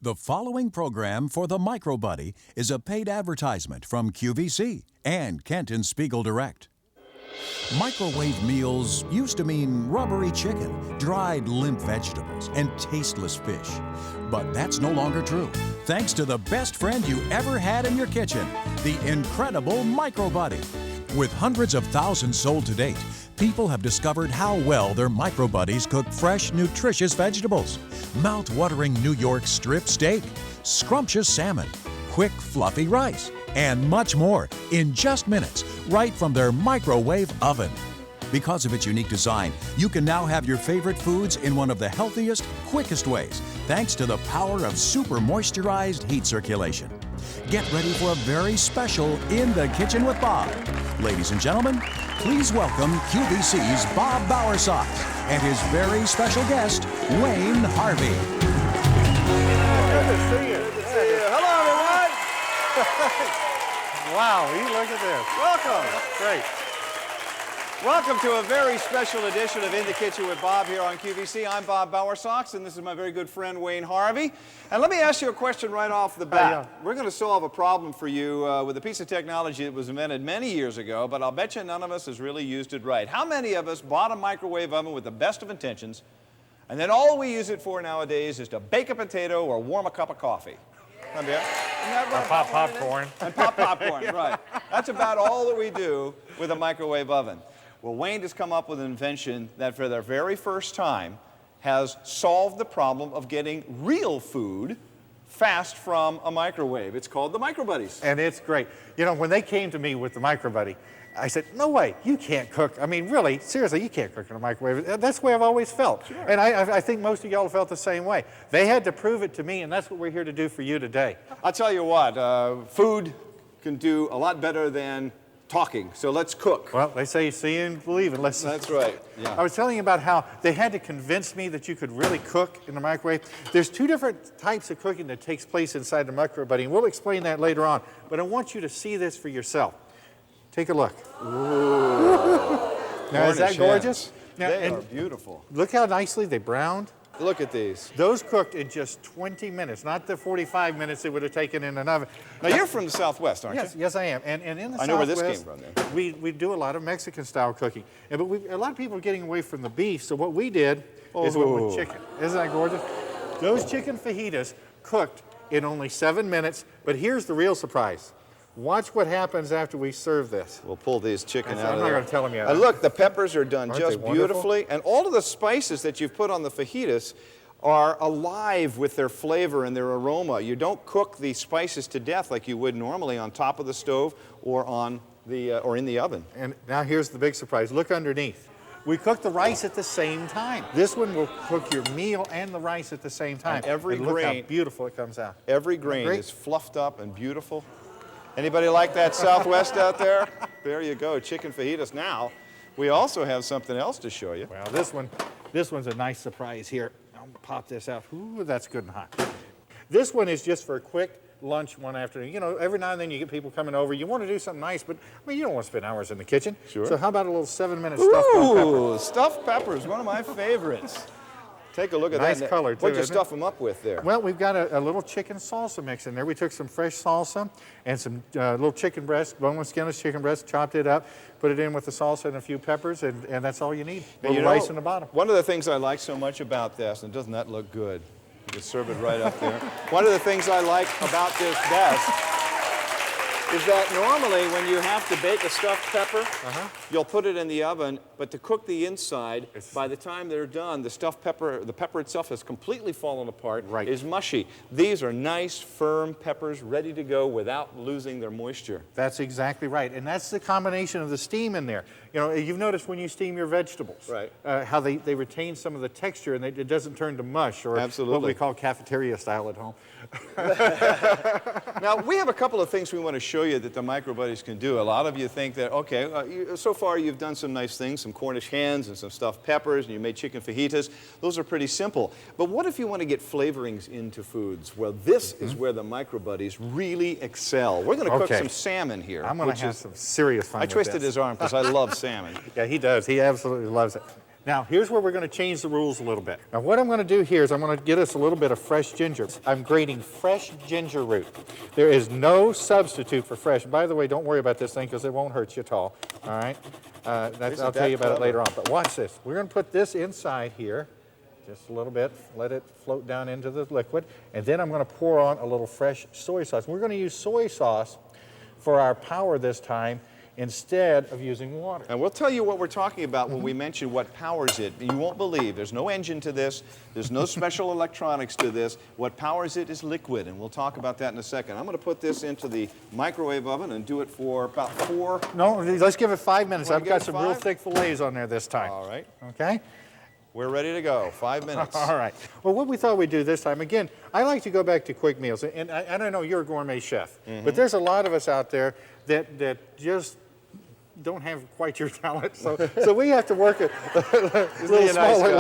The following program for the MicroBuddy is a paid advertisement from QVC and Kenton Spiegel Direct. Microwave meals used to mean rubbery chicken, dried limp vegetables, and tasteless fish. But that's no longer true, thanks to the best friend you ever had in your kitchen, the incredible MicroBuddy. With hundreds of thousands sold to date, people have discovered how well their MicroBuddies cook fresh, nutritious vegetables, mouth-watering New York strip steak, scrumptious salmon, quick, fluffy rice, and much more in just minutes, right from their microwave oven. Because of its unique design, you can now have your favorite foods in one of the healthiest, quickest ways, thanks to the power of super moisturized heat circulation. Get ready for a very special In the Kitchen with Bob. Ladies and gentlemen, please welcome QVC's Bob Bowersox and his very special guest, Wayne Harvey. Good to see you. Good to see you. Hello, everyone. Wow, look at this. Welcome. Great. Welcome to a very special edition of In the Kitchen with Bob here on QVC. I'm Bob Bowersox, and this is my very good friend, Wayne Harvey. And let me ask you a question right off the bat. We're going to solve a problem for you with a piece of technology that was invented many years ago, but I'll bet you none of us has really used it right. How many of us bought a microwave oven with the best of intentions, and then all we use it for nowadays is to bake a potato or warm a cup of coffee? Or pop popcorn. And pop popcorn, right. That's about all that we do with a microwave oven. Well, Wayne has come up with an invention that for the very first time has solved the problem of getting real food fast from a microwave. It's called the MicroBuddies. And it's great. You know, when they came to me with the MicroBuddy, I said, no way, you can't cook. I mean, really, seriously, you can't cook in a microwave. That's the way I've always felt. Sure. And I think most of y'all felt the same way. They had to prove it to me, and that's what we're here to do for you today. I'll tell you what, food can do a lot better than talking, so let's cook. Well, they say see and believe and listen. That's right. Yeah. I was telling you about how they had to convince me that you could really cook in the microwave. There's two different types of cooking that takes place inside the MicroBuddy, and we'll explain that later on. But I want you to see this for yourself. Take a look. Ooh. Now, is that gorgeous? Now, they are beautiful. Look how nicely they browned. Look at these. Those cooked in just 20 minutes, not the 45 minutes it would have taken in an oven. Now, you're from the Southwest, aren't you? Yes, I am. And in the Southwest, I know where this came from then. We do a lot of Mexican-style cooking. But a lot of people are getting away from the beef, so what we did is went with chicken. Isn't that gorgeous? Those chicken fajitas cooked in only 7 minutes, but here's the real surprise. Watch what happens after we serve this. We'll pull these chicken out of there. I'm not going to tell them yet. And look, the peppers are done Aren't just beautifully. And all of the spices that you've put on the fajitas are alive with their flavor and their aroma. You don't cook the spices to death like you would normally on top of the stove or on the or in the oven. And now here's the big surprise. Look underneath. We cook the rice at the same time. This one will cook your meal and the rice at the same time. And every and look grain, how beautiful it comes out. Every grain is fluffed up and beautiful. Anybody like that Southwest out there? There you go, chicken fajitas. Now, we also have something else to show you. Well, this one's a nice surprise here. I'll pop this out. Ooh, that's good and hot. This one is just for a quick lunch one afternoon. You know, every now and then you get people coming over. You want to do something nice, but I mean, you don't want to spend hours in the kitchen. Sure. So how about a little 7-minute stuffed bell pepper? Ooh, stuffed peppers, one of my favorites. Take a look at that. Nice color, too. What'd you stuff them up with there? Well, we've got a little chicken salsa mix in there. We took some fresh salsa and some little chicken breast, boneless, skinless chicken breast, chopped it up, put it in with the salsa and a few peppers, and that's all you need. A little rice in the bottom. One of the things I like so much about this, and doesn't that look good? You can serve it right up there. One of the things I like about this best is that normally when you have to bake a stuffed pepper, you'll put it in the oven, but to cook the inside, by the time they're done, the stuffed pepper, the pepper itself has completely fallen apart, is mushy. These are nice, firm peppers ready to go without losing their moisture. That's exactly right, and that's the combination of the steam in there. You know, you've noticed when you steam your vegetables, how they retain some of the texture and it doesn't turn to mush, or what we call cafeteria style at home. Now, we have a couple of things we want to show you that the MicroBuddies can do. A lot of you think that, okay, so far you've done some nice things, some Cornish hens and some stuffed peppers, and you made chicken fajitas. Those are pretty simple. But what if you want to get flavorings into foods? Well, this is where the MicroBuddies really excel. We're going to cook some salmon here. I'm going to have some serious fun with this. I twisted his arm because I love salmon. Yeah, he does. He absolutely loves it. Now, here's where we're going to change the rules a little bit. Now, what I'm going to do here is I'm going to get us a little bit of fresh ginger. I'm grating fresh ginger root. There is no substitute for fresh. By the way, don't worry about this thing because it won't hurt you at all. All right? I'll tell you about it later on. But watch this. We're going to put this inside here. Just a little bit, let it float down into the liquid, and then I'm going to pour on a little fresh soy sauce. We're going to use soy sauce for our power this time instead of using water. And we'll tell you what we're talking about when we mention what powers it. You won't believe. There's no engine to this. There's no special electronics to this. What powers it is liquid, and we'll talk about that in a second. I'm going to put this into the microwave oven and do it for about 4... No, let's give it 5 minutes. I've got some 5? real thick fillets on there this time. All right. Okay? We're ready to go. 5 minutes. All right. Well, what we thought we'd do this time, again, I like to go back to quick meals. And I know you're a gourmet chef, but there's a lot of us out there that just don't have quite your talent. So we have to work a little smaller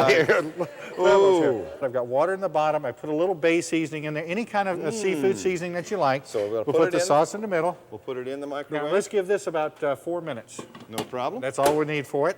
levels here. I've got water in the bottom. I put a little bay seasoning in there, any kind of seafood seasoning that you like. So we'll put the sauce in the middle. We'll put it in the microwave. Now, let's give this about 4 minutes. No problem. That's all we need for it.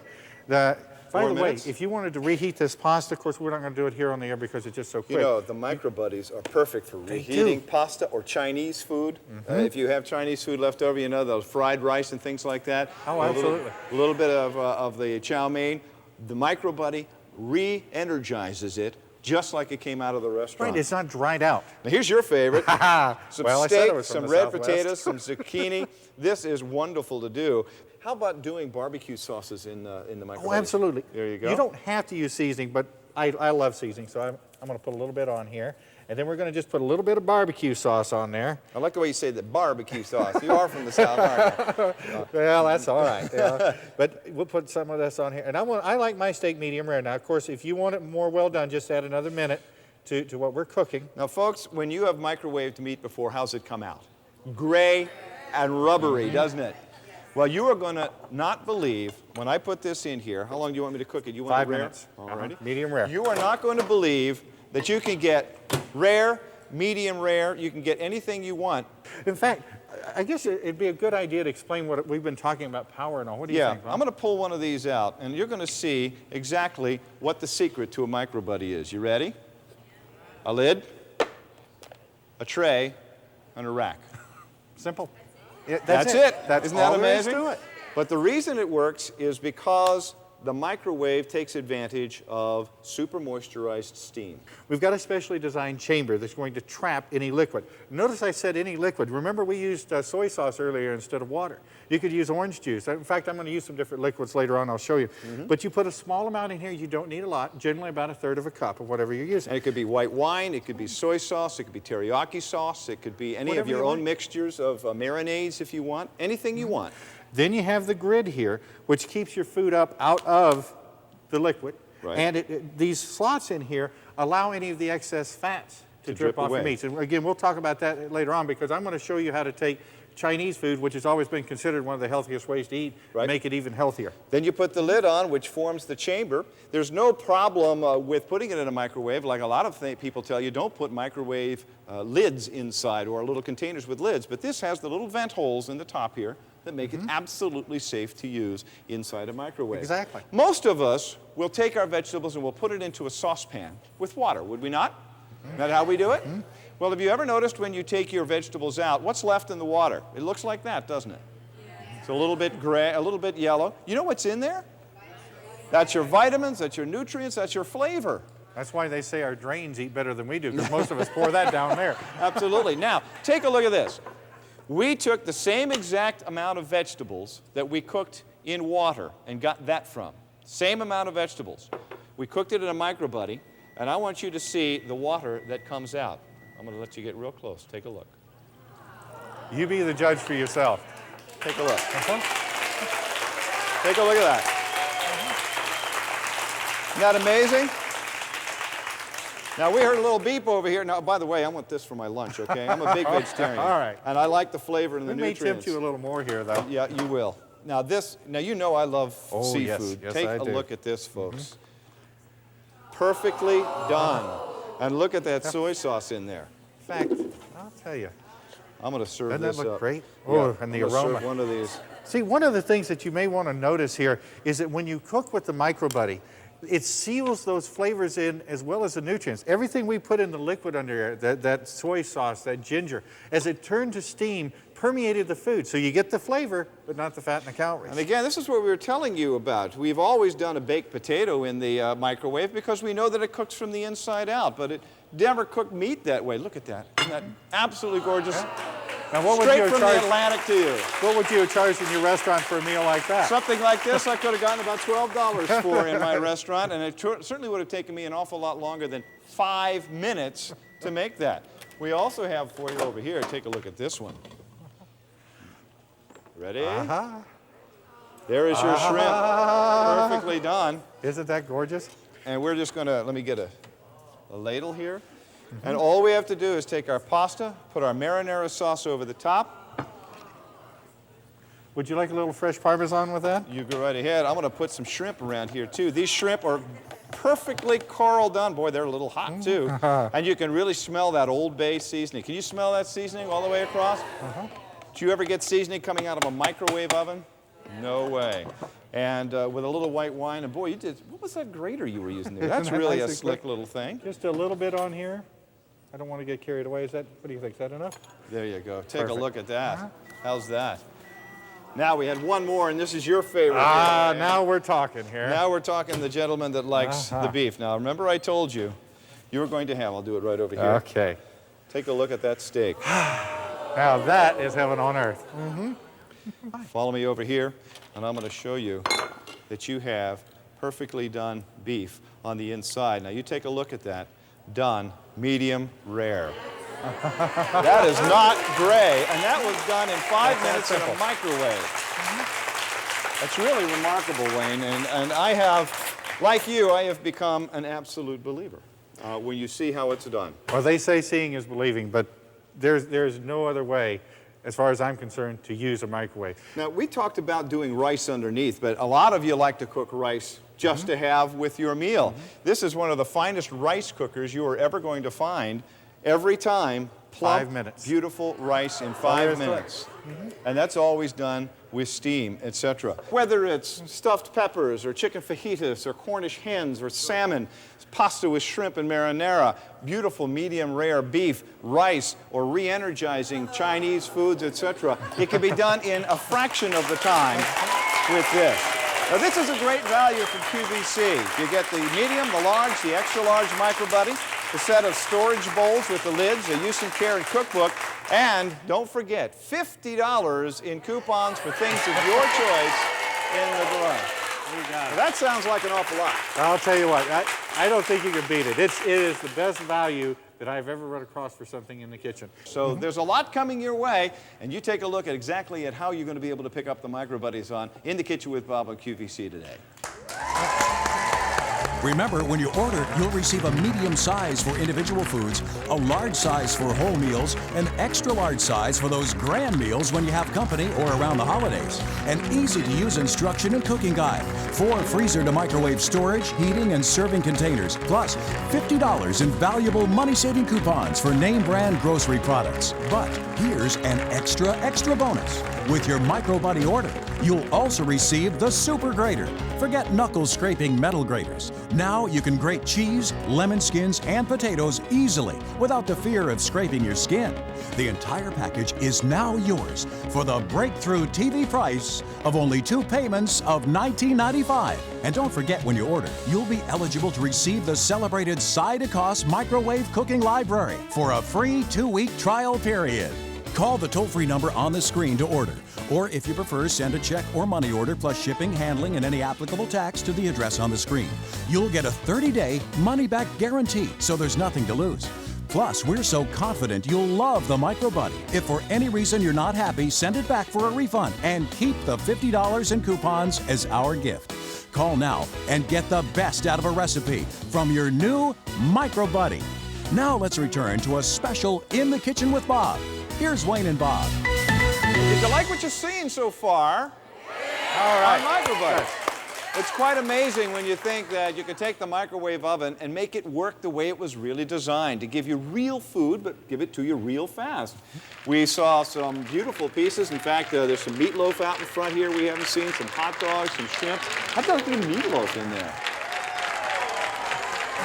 By the way, if you wanted to reheat this pasta, of course, we're not going to do it here on the air because it's just so quick. You know, the MicroBuddies are perfect for reheating pasta or Chinese food. If you have Chinese food left over, you know, those fried rice and things like that. Oh, absolutely. A little bit of the chow mein. The MicroBuddy re-energizes it just like it came out of the restaurant. Right, it's not dried out. Now, here's your favorite. Some well, steak, some red potatoes, some zucchini. This is wonderful to do. How about doing barbecue sauces in the microwave? Oh, absolutely. There you go. You don't have to use seasoning, but I love seasoning, so I'm going to put a little bit on here. And then we're going to just put a little bit of barbecue sauce on there. I like the way you say the barbecue sauce. You are from the South, aren't you? Well, that's all right. Yeah. But we'll put some of this on here. And I like my steak medium rare. Now, of course, if you want it more well done, just add another minute to what we're cooking. Now, folks, when you have microwaved meat before, how's it come out? Gray and rubbery, doesn't it? Well, you are going to not believe, when I put this in here, how long do you want me to cook it? You want 5 it rare? minutes. All righty. Medium rare. You are not going to believe that you can get rare, medium rare, you can get anything you want. In fact, I guess it'd be a good idea to explain what we've been talking about, power and all. What do you think, Bob? I'm going to pull one of these out, and you're going to see exactly what the secret to a MicroBuddy is. You ready? A lid, a tray, and a rack. Simple. That's it. That's Isn't that all there is amazing? to it. But the reason it works is because the microwave takes advantage of super moisturized steam. We've got a specially designed chamber that's going to trap any liquid. Notice I said any liquid. Remember we used soy sauce earlier instead of water. You could use orange juice. In fact, I'm going to use some different liquids later on. I'll show you. But you put a small amount in here. You don't need a lot, generally about 1/3 of a cup of whatever you're using. And it could be white wine, it could be soy sauce, it could be teriyaki sauce, it could be any Whatever of your you own want. mixtures of marinades if you want, anything you want. Then you have the grid here, which keeps your food up out of the liquid. Right. And these slots in here allow any of the excess fats to drip off away. your meats. And again, we'll talk about that later on because I'm going to show you how to take Chinese food, which has always been considered one of the healthiest ways to eat, Right. make it even healthier. Then you put the lid on, which forms the chamber. There's no problem with putting it in a microwave. Like a lot of people tell you, don't put microwave lids inside or little containers with lids. But this has the little vent holes in the top here that make it absolutely safe to use inside a microwave. Exactly. Most of us will take our vegetables and we'll put it into a saucepan with water, would we not? Isn't that how we do it? Well, have you ever noticed when you take your vegetables out, what's left in the water? It looks like that, doesn't it? It's a little bit gray, a little bit yellow. You know what's in there? That's your vitamins, that's your nutrients, that's your flavor. That's why they say our drains eat better than we do, because most of us pour that down there. Absolutely. Now, take a look at this. We took the same exact amount of vegetables that we cooked in water and got that from. Same amount of vegetables. We cooked it in a MicroBuddy, and I want you to see the water that comes out. I'm going to let you get real close. Take a look. You be the judge for yourself. Take a look. Take a look at that. Isn't that amazing? Now, we heard a little beep over here. Now, by the way, I want this for my lunch, okay? I'm a big vegetarian. All right. And I like the flavor and the We may nutrients. tempt you a little more here, though. Yeah, you will. Now, you know I love Oh, yes. seafood. Yes, Take I a do. look at this, folks. Perfectly done. And look at that soy sauce in there. In fact, I'll tell you. I'm going to serve Doesn't this that look up. great? Yeah, Oh, and the I'm gonna aroma. serve one of these. See, one of the things that you may want to notice here is that when you cook with the MicroBuddy, it seals those flavors in as well as the nutrients. Everything we put in the liquid under there, that soy sauce, that ginger, as it turned to steam, permeated the food. So you get the flavor, but not the fat and the calories. And again, this is what we were telling you about. We've always done a baked potato in the microwave because we know that it cooks from the inside out, but it never cooked meat that way. Look at that. Isn't that absolutely gorgeous? Yeah. Now, what Straight would you from the Atlantic to you. What would you have charged in your restaurant for a meal like that? Something like this I could have gotten about $12 for in my restaurant, and it certainly would have taken me an awful lot longer than 5 minutes to make that. We also have for you over here, take a look at this one. Ready? There is your shrimp, perfectly done. Isn't that gorgeous? And we're just gonna, let me get a ladle here. And all we have to do is take our pasta, put our marinara sauce over the top. Would you like a little fresh Parmesan with that? You go right ahead. I'm gonna put some shrimp around here too. These shrimp are perfectly coral done. Boy, they're a little hot too. And you can really smell that Old Bay seasoning. Can you smell that seasoning all the way across? Did you ever get seasoning coming out of a microwave oven? No way. And with a little white wine, and boy, you did, what was that grater you were using there? That's really a slick little thing. Just a little bit on here. I don't want to get carried away. Is that, what do you think, is that enough? There you go. Take a look at that. How's that? Now we had one more, and this is your favorite. Now we're talking here. Now we're talking the gentleman that likes the beef. Now remember I told you, you were going to have, I'll do it right over here. Okay. Take a look at that steak. Now that is heaven on earth. Follow me over here, and I'm going to show you that you have perfectly done beef on the inside. Now you take a look at that. Done, medium rare. That is not gray, and that was done in 5 minutes in a microwave. That's really remarkable, Wayne, and I have, like you, I have become an absolute believer when you see how it's done. Well, they say seeing is believing, but there's no other way, as far as I'm concerned, to use a microwave. Now, we talked about doing rice underneath, but a lot of you like to cook rice just to have with your meal. This is one of the finest rice cookers you are ever going to find. Every time, plump, 5 minutes. Beautiful rice in 5 minutes. And that's always done with steam, etc. Whether it's stuffed peppers or chicken fajitas or Cornish hens or salmon, pasta with shrimp and marinara, beautiful medium rare beef, rice, or re-energizing Chinese foods, etc. It can be done in a fraction of the time with this. Now this is a great value from QVC. You get the medium, the large, the extra large MicroBuddy, the set of storage bowls with the lids, a use and care and cookbook, and don't forget, $50 in coupons for things of your choice in the garage. Now, that sounds like an awful lot. I'll tell you what, I don't think you can beat it. It is the best value that I've ever run across for something in the kitchen. So there's a lot coming your way, and you take a look at exactly at how you're going to be able to pick up the MicroBuddies on In the Kitchen with Bob on QVC today. Remember, when you order, you'll receive a medium size for individual foods, a large size for whole meals, an extra large size for those grand meals when you have company or around the holidays, an easy-to-use instruction and cooking guide, 4 freezer-to-microwave storage, heating, and serving containers, plus $50 in valuable money-saving coupons for name-brand grocery products. But here's an extra bonus. With your MicroBuddy order, you'll also receive the Super Grater. Forget knuckle-scraping metal graters. Now you can grate cheese, lemon skins, and potatoes easily without the fear of scraping your skin. The entire package is now yours for the breakthrough TV price of only 2 payments of $19.95. And don't forget, when you order, you'll be eligible to receive the celebrated Side-to-Cost Microwave Cooking Library for a free 2-week trial period. Call the toll-free number on the screen to order. Or if you prefer, send a check or money order plus shipping, handling, and any applicable tax to the address on the screen. You'll get a 30-day money-back guarantee, so there's nothing to lose. Plus, we're so confident you'll love the MicroBuddy. If for any reason you're not happy, send it back for a refund and keep the $50 in coupons as our gift. Call now and get the best out of a recipe from your new MicroBuddy. Now let's return to a special In the Kitchen with Bob. Here's Wayne and Bob. Did you like what you've seen so far? All right. On MicroBuddy. It's quite amazing when you think that you can take the microwave oven and make it work the way it was really designed, to give you real food, but give it to you real fast. We saw some beautiful pieces. In fact, there's some meatloaf out in front here we haven't seen, some hot dogs, some shrimp. I've got a good meatloaf in there.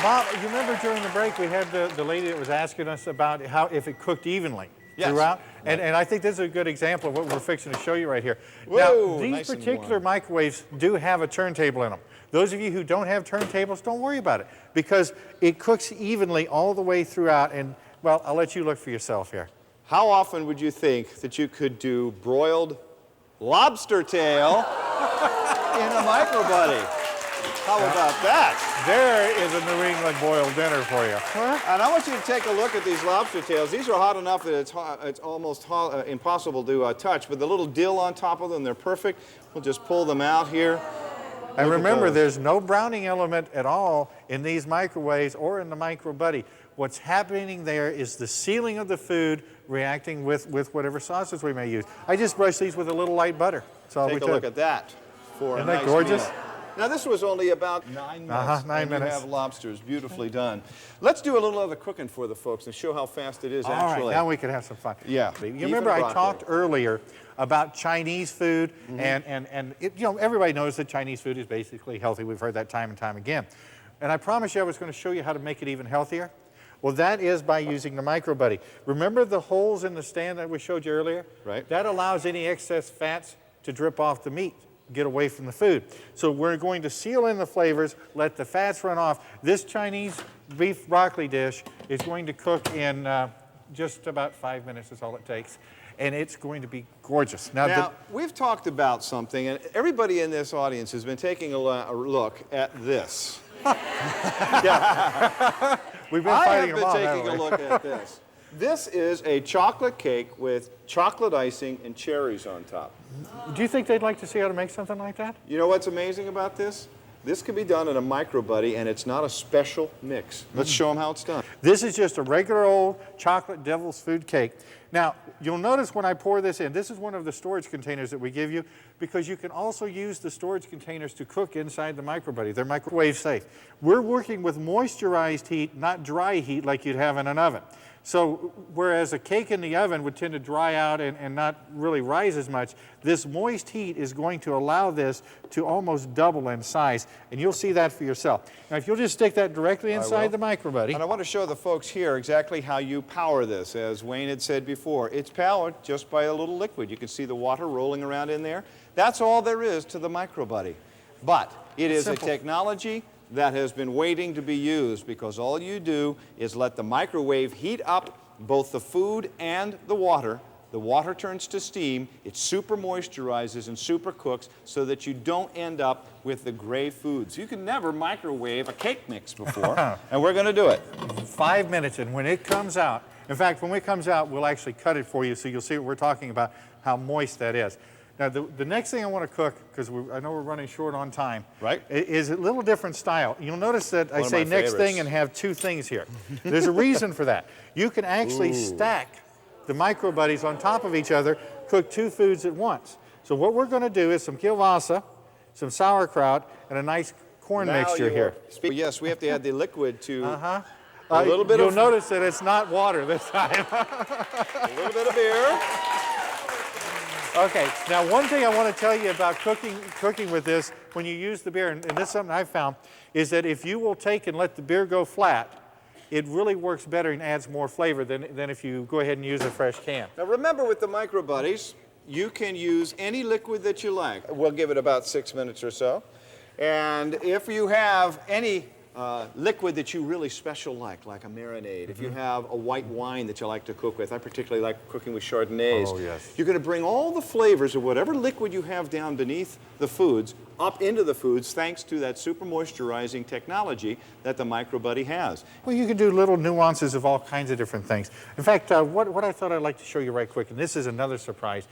Bob, you remember during the break we had the lady that was asking us about if it cooked evenly throughout? And I think this is a good example of what we're fixing to show you right here. Whoa, now, these nice particular microwaves do have a turntable in them. Those of you who don't have turntables, don't worry about it, because it cooks evenly all the way throughout. And, well, I'll let you look for yourself here. How often would you think that you could do broiled lobster tail in a MicroBuddy? How about that? There is a New England boiled dinner for you. And I want you to take a look at these lobster tails. These are hot enough that it's almost impossible to touch, but the little dill on top of them, they're perfect. We'll just pull them out here. And remember, there's no browning element at all in these microwaves or in the MicroBuddy. What's happening there is the sealing of the food reacting with whatever sauces we may use. I just brush these with a little light butter. That's all we Take a look at that for Isn't a that nice gorgeous? meal. Now, this was only about 9 minutes. 9 and minutes. You have lobsters beautifully done. Let's do a little other cooking for the folks and show how fast it is actually. All right, now we can have some fun. Yeah. You remember I talked earlier about Chinese food, and you know, everybody knows that Chinese food is basically healthy. We've heard that time and time again. And I promised you I was going to show you how to make it even healthier. Well, that is by using the MicroBuddy. Remember the holes in the stand that we showed you earlier? Right. That allows any excess fats to drip off the meat, get away from the food. So we're going to seal in the flavors, let the fats run off. This Chinese beef broccoli dish is going to cook in just about 5 minutes is all it takes. And it's going to be gorgeous. Now we've talked about something, and everybody in this audience has been taking a look at this. Yeah. We've been fighting them all, I have been taking a look at this. This is a chocolate cake with chocolate icing and cherries on top. Do you think they'd like to see how to make something like that? You know what's amazing about this? This can be done in a MicroBuddy, and it's not a special mix. Let's show them how it's done. This is just a regular old chocolate devil's food cake. Now, you'll notice when I pour this in, this is one of the storage containers that we give you, because you can also use the storage containers to cook inside the MicroBuddy. They're microwave safe. We're working with moisturized heat, not dry heat like you'd have in an oven. So whereas a cake in the oven would tend to dry out and not really rise as much, this moist heat is going to allow this to almost double in size. And you'll see that for yourself. Now, if you'll just stick that directly inside the MicroBuddy. And I want to show the folks here exactly how you power this. As Wayne had said before, it's powered just by a little liquid. You can see the water rolling around in there. That's all there is to the MicroBuddy. But it is a technology that has been waiting to be used, because all you do is let the microwave heat up both the food and the water. The water turns to steam, it super moisturizes and super cooks so that you don't end up with the gray foods. You can never microwave a cake mix before, and we're going to do it. 5 minutes, and when it comes out, in fact, when it comes out, we'll actually cut it for you so you'll see what we're talking about, how moist that is. Now, the next thing I want to cook, because I know we're running short on time, right, is a little different style. You'll notice that I say next thing and have two things here. There's a reason for that. You can actually stack the MicroBuddies on top of each other, cook two foods at once. So what we're going to do is some kielbasa, some sauerkraut, and a nice corn mixture here. Yes, we have to add the liquid to a little bit You'll notice that it's not water this time. A little bit of beer. Okay, now one thing I want to tell you about cooking with this, when you use the beer, and this is something I've found, is that if you will take and let the beer go flat, it really works better and adds more flavor than if you go ahead and use a fresh can. Now remember, with the MicroBuddies, you can use any liquid that you like. We'll give it about 6 minutes or so. And if you have any liquid that you really special like a marinade, if you have a white wine that you like to cook with, I particularly like cooking with Chardonnays. Oh, yes. You're going to bring all the flavors of whatever liquid you have down beneath the foods up into the foods, thanks to that super moisturizing technology that the MicroBuddy has. Well, you can do little nuances of all kinds of different things. In fact, what I thought I'd like to show you right quick, and this is another surprise.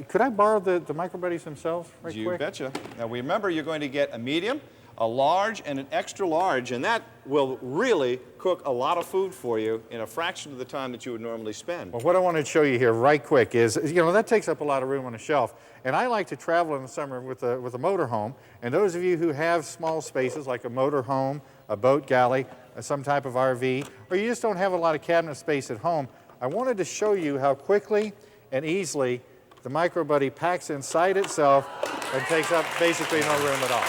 Could I borrow the MicroBuddies themselves right quick? You betcha. Now remember, you're going to get a medium, a large, and an extra large, and that will really cook a lot of food for you in a fraction of the time that you would normally spend. Well, what I want to show you here right quick is, that takes up a lot of room on a shelf. And I like to travel in the summer with a motorhome. And those of you who have small spaces like a motorhome, a boat galley, some type of RV, or you just don't have a lot of cabinet space at home, I wanted to show you how quickly and easily the MicroBuddy packs inside itself and takes up basically no room at all.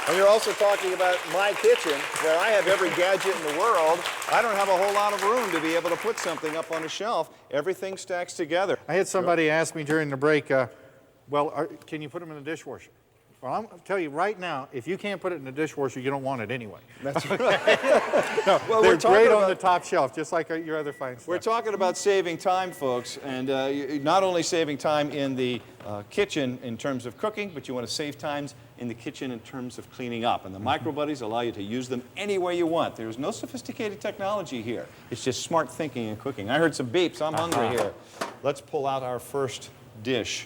And you're also talking about my kitchen, where I have every gadget in the world. I don't have a whole lot of room to be able to put something up on a shelf. Everything stacks together. I had somebody ask me during the break, can you put them in the dishwasher? Well, I'm going to tell you right now, if you can't put it in the dishwasher, you don't want it anyway. That's right. No, well, they're great on the top shelf, just like your other fine stuff. We're talking about saving time, folks, and not only saving time in the kitchen in terms of cooking, but you want to save times in the kitchen in terms of cleaning up. And the MicroBuddies allow you to use them any way you want. There's no sophisticated technology here. It's just smart thinking and cooking. I heard some beeps. I'm hungry here. Let's pull out our first dish.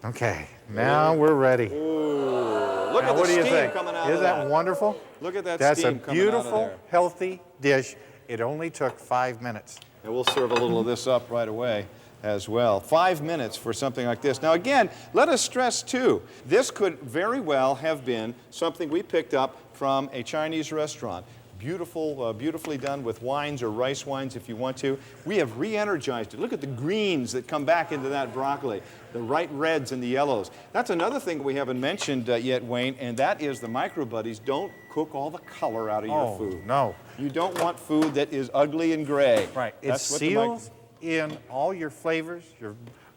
Okay, now we're ready. Ooh, look at the what do you steam think? coming out of Isn't that wonderful? Look at that That's steam a coming out of beautiful, there. healthy dish. It only took 5 minutes. And we'll serve a little of this up right away as well. 5 minutes for something like this. Now again, let us stress too, this could very well have been something we picked up from a Chinese restaurant. Beautiful, beautifully done with wines or rice wines if you want to. We have re-energized it. Look at the greens that come back into that broccoli, the right reds and the yellows. That's another thing we haven't mentioned yet, Wayne, and that is the MicroBuddies don't cook all the color out of your food. No. You don't want food that is ugly and gray. Right. It seals in all your flavors,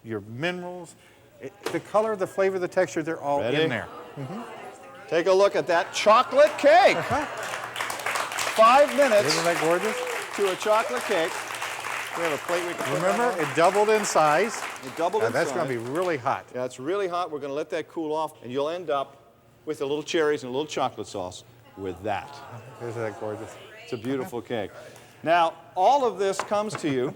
your minerals. The color, the flavor, the texture, they're all in there. Mm-hmm. Take a look at that chocolate cake. 5 minutes. Isn't that gorgeous? To a chocolate cake. We have a plate we can put Remember, on. it doubled in size. It doubled in That's size. going to be really hot. Yeah, it's really hot. We're going to let that cool off, and you'll end up with a little cherries and a little chocolate sauce with that. Isn't that gorgeous? It's a beautiful cake. Now, all of this comes to you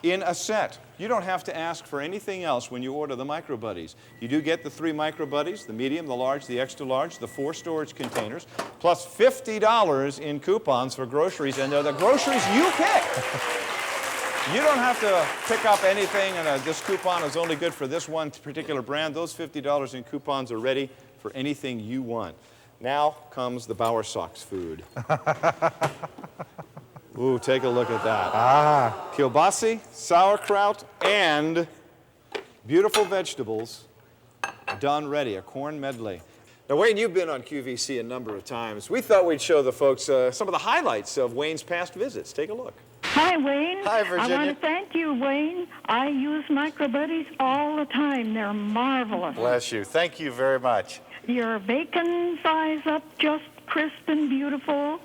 in a set. You don't have to ask for anything else when you order the MicroBuddies. You do get the 3 MicroBuddies, the medium, the large, the extra large, the 4 storage containers, plus $50 in coupons for groceries, and they're the groceries you pick. You don't have to pick up anything, and this coupon is only good for this one particular brand. Those $50 in coupons are ready for anything you want. Now comes the Bauer Sox food. Ooh, take a look at that. Kielbasi, sauerkraut, and beautiful vegetables done ready, a corn medley. Now, Wayne, you've been on QVC a number of times. We thought we'd show the folks some of the highlights of Wayne's past visits. Take a look. Hi, Wayne. Hi, Virginia. I want to thank you, Wayne. I use MicroBuddies all the time. They're marvelous. Bless you. Thank you very much. Your bacon fries up just crisp and beautiful.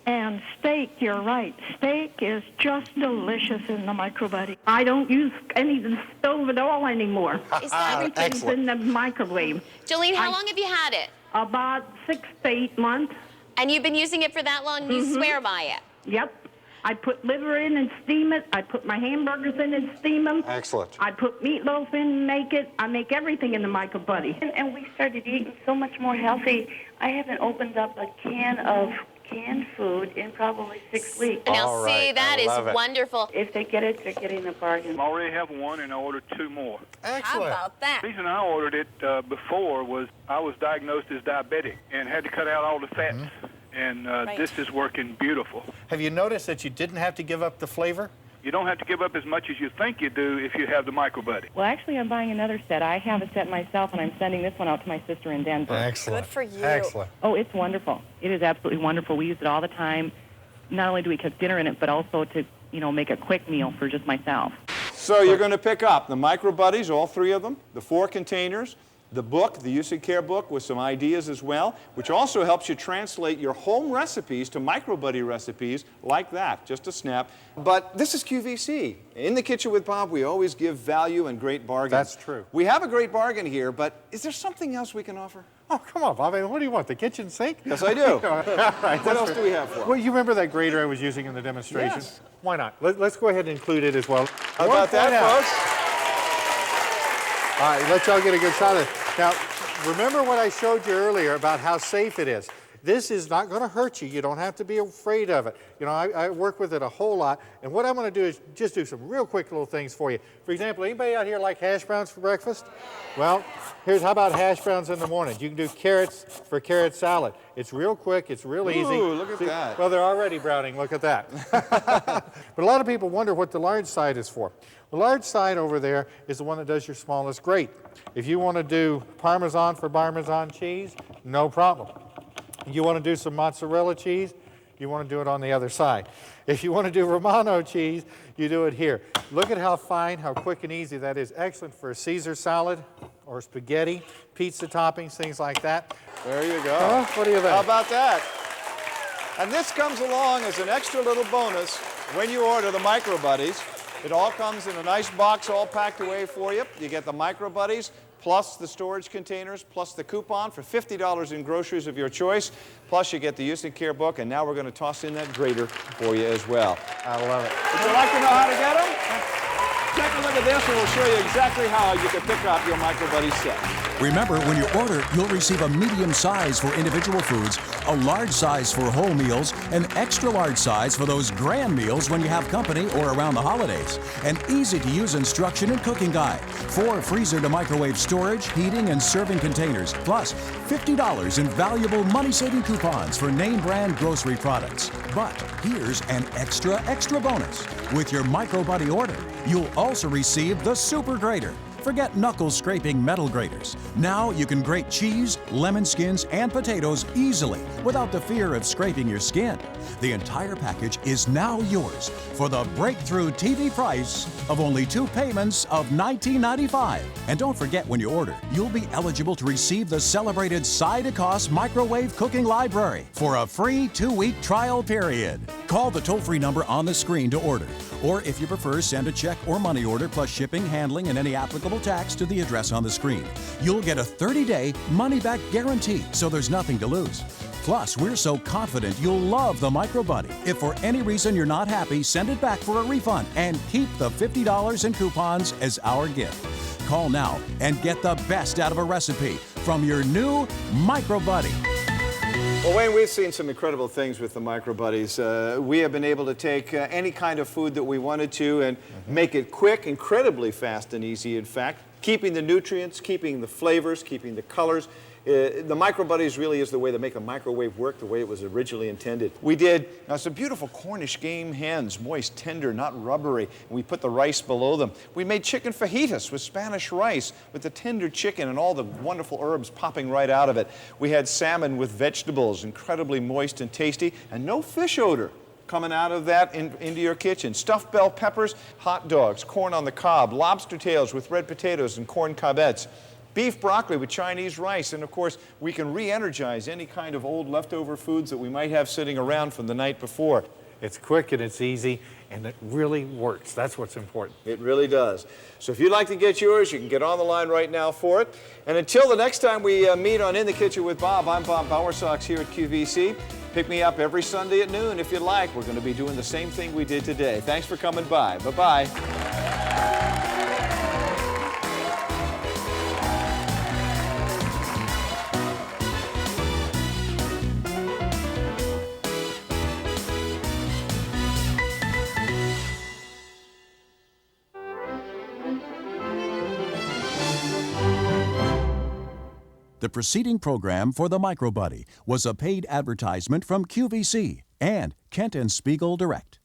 And steak, you're right. Steak is just delicious in the MicroBuddy. I don't use any of the stove at all anymore. Everything's in the microwave. Jolene, how long have you had it? About 6 to 8 months. And you've been using it for that long? You swear by it? Yep. I put liver in and steam it. I put my hamburgers in and steam them. Excellent. I put meatloaf in and make it. I make everything in the MicroBuddy. And we started eating so much more healthy. I haven't opened up a can of canned food in probably 6 weeks. Now, All see, right. that I is love it. wonderful. If they get it, they're getting a bargain. I already have one, and I ordered 2 more. Excellent. How about that? The reason I ordered it before was I was diagnosed as diabetic and had to cut out all the fats. And this is working beautiful. Have you noticed that you didn't have to give up the flavor? You don't have to give up as much as you think you do if you have the MicroBuddy. Well, actually, I'm buying another set. I have a set myself, and I'm sending this one out to my sister in Denver. Excellent. Good for you. Excellent. Oh, it's wonderful. It is absolutely wonderful. We use it all the time. Not only do we cook dinner in it, but also to, make a quick meal for just myself. So you're going to pick up the MicroBuddies, all 3 of them, the 4 containers, the book, the Use and Care book with some ideas as well, which also helps you translate your home recipes to MicroBuddy recipes like that, just a snap. But this is QVC. In the Kitchen with Bob, we always give value and great bargains. That's true. We have a great bargain here, but is there something else we can offer? Oh, come on, Bob. What do you want, the kitchen sink? Yes, I do. All right, What else do we have for 'em? Well, you remember that grater I was using in the demonstration? Yes. Why not? Let's go ahead and include it as well. How about that, folks? All right, let y'all get a good shot of it. Now, remember what I showed you earlier about how safe it is. This is not going to hurt you. You don't have to be afraid of it. You know, I work with it a whole lot, and what I'm going to do is just do some real quick little things for you. For example, anybody out here like hash browns for breakfast? Well, how about hash browns in the morning? You can do carrots for carrot salad. It's real quick, it's real easy. Ooh, look at that. Well, they're already browning, look at that. But a lot of people wonder what the large side is for. The large side over there is the one that does your smallest grate. If you want to do Parmesan for Parmesan cheese, no problem. You want to do some mozzarella cheese, you want to do it on the other side. If you want to do Romano cheese, you do it here. Look at how fine, how quick and easy that is. Excellent for a Caesar salad or spaghetti, pizza toppings, things like that. There you go. What do you think? How about that? And this comes along as an extra little bonus when you order the MicroBuddies. It all comes in a nice box all packed away for you. You get the MicroBuddies plus the storage containers plus the coupon for $50 in groceries of your choice. Plus you get the Use and Care book, and now we're going to toss in that grater for you as well. I love it. Would you like to know how to get them? Take a look at this and we'll show you exactly how you can pick up your MicroBuddy set. Remember, when you order, you'll receive a medium size for individual foods, a large size for whole meals, an extra large size for those grand meals when you have company or around the holidays, an easy-to-use instruction and cooking guide, 4 freezer-to-microwave storage, heating, and serving containers, plus $50 in valuable money-saving coupons for name-brand grocery products. But here's an extra bonus. With your MicroBuddy order, you'll also receive the Super Grater. Forget knuckle-scraping metal graters. Now you can grate cheese, lemon skins, and potatoes easily without the fear of scraping your skin. The entire package is now yours for the breakthrough TV price of only 2 payments of $19.95. And don't forget, when you order, you'll be eligible to receive the celebrated Side-to-Cost Microwave Cooking Library for a free 2-week trial period. Call the toll-free number on the screen to order. Or if you prefer, send a check or money order plus shipping, handling, and any applicable tax to the address on the screen. You'll get a 30-day money-back guarantee, so there's nothing to lose. Plus, we're so confident you'll love the MicroBuddy. If for any reason you're not happy, send it back for a refund and keep the $50 in coupons as our gift. Call now and get the best out of a recipe from your new MicroBuddy. Well, Wayne, we've seen some incredible things with the MicroBuddies. We have been able to take any kind of food that we wanted to and make it quick, incredibly fast and easy, in fact, keeping the nutrients, keeping the flavors, keeping the colors. The MicroBuddies really is the way to make a microwave work the way it was originally intended. We did some beautiful Cornish game hens, moist, tender, not rubbery, and we put the rice below them. We made chicken fajitas with Spanish rice, with the tender chicken and all the wonderful herbs popping right out of it. We had salmon with vegetables, incredibly moist and tasty, and no fish odor coming out of that into your kitchen. Stuffed bell peppers, hot dogs, corn on the cob, lobster tails with red potatoes and corn cobettes. Beef broccoli with Chinese rice, and of course, we can re-energize any kind of old leftover foods that we might have sitting around from the night before. It's quick and it's easy, and it really works. That's what's important. It really does. So if you'd like to get yours, you can get on the line right now for it. And until the next time we meet on In the Kitchen with Bob, I'm Bob Bowersox here at QVC. Pick me up every Sunday at noon if you'd like. We're going to be doing the same thing we did today. Thanks for coming by. Bye-bye. The preceding program for the MicroBuddy was a paid advertisement from QVC and Kent and Spiegel Direct.